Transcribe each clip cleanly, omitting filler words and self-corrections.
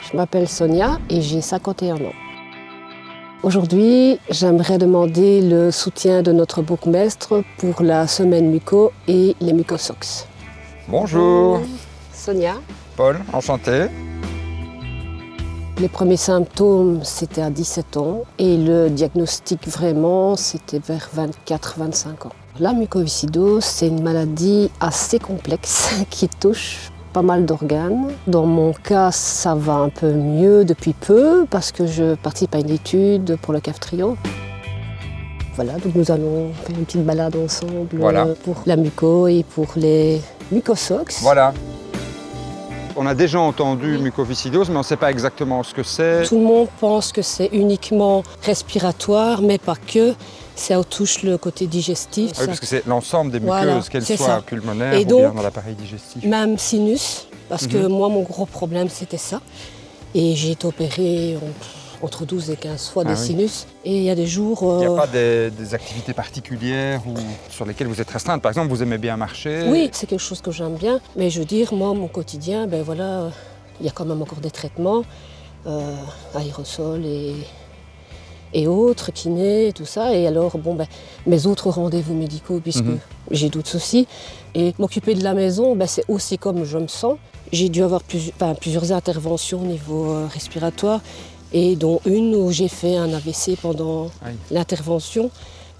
Je m'appelle Sonia et j'ai 51 ans. Aujourd'hui, j'aimerais demander le soutien de notre bourgmestre pour la semaine muco et les mucosox. Bonjour. Sonia. Paul, enchanté. Les premiers symptômes, c'était à 17 ans et le diagnostic vraiment, c'était vers 24-25 ans. La mucoviscidose, c'est une maladie assez complexe qui touche pas mal d'organes. Dans mon cas, ça va un peu mieux depuis peu parce que je participe à une étude pour le CAF-TRIO. Voilà, donc nous allons faire une petite balade ensemble pour la muco et pour les mucosox. Voilà. On a déjà entendu mucoviscidose, mais on ne sait pas exactement ce que c'est. Tout le monde pense que c'est uniquement respiratoire, mais pas que. Ça touche le côté digestif. Oui, parce que c'est l'ensemble des muqueuses, qu'elles soient pulmonaires et ou donc, bien dans l'appareil digestif. Même sinus, parce que moi, mon gros problème, c'était ça. Et j'ai été opérée entre 12 et 15 fois des sinus. Et il y a des jours... Il n'y a pas des activités particulières sur lesquelles vous êtes restreinte? Par exemple, vous aimez bien marcher? Oui, c'est quelque chose que j'aime bien. Mais je veux dire, moi, mon quotidien, ben voilà, il y a quand même encore des traitements, aérosols et autres, kiné, tout ça. Et alors, bon, ben, mes autres rendez-vous médicaux, puisque j'ai d'autres soucis. Et m'occuper de la maison, ben, c'est aussi comme je me sens. J'ai dû avoir plusieurs interventions au niveau respiratoire, et dont une où j'ai fait un AVC pendant l'intervention.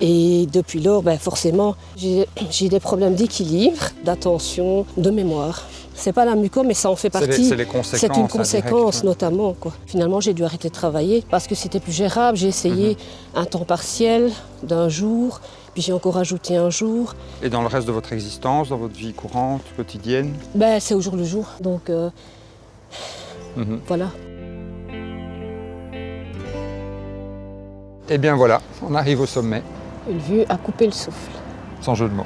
Et depuis lors, ben, forcément, j'ai des problèmes d'équilibre, d'attention, de mémoire. C'est pas la muco, mais ça en fait partie. C'est les conséquences. C'est une conséquence direct, notamment, quoi. Finalement, j'ai dû arrêter de travailler parce que c'était plus gérable. J'ai essayé un temps partiel d'un jour, puis j'ai encore ajouté un jour. Et dans le reste de votre existence, dans votre vie courante, quotidienne? Ben, c'est au jour le jour. Donc, voilà. Et bien voilà, on arrive au sommet. Une vue à couper le souffle. Sans jeu de mots.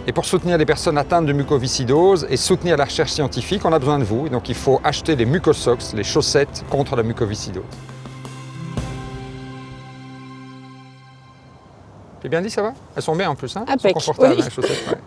Et pour soutenir les personnes atteintes de mucoviscidose et soutenir la recherche scientifique, on a besoin de vous. Et donc il faut acheter les mucosox, les chaussettes contre la mucoviscidose. J'ai bien dit, ça va? Elles sont bien en plus, hein? Elles sont confortables, les chaussettes. Ouais.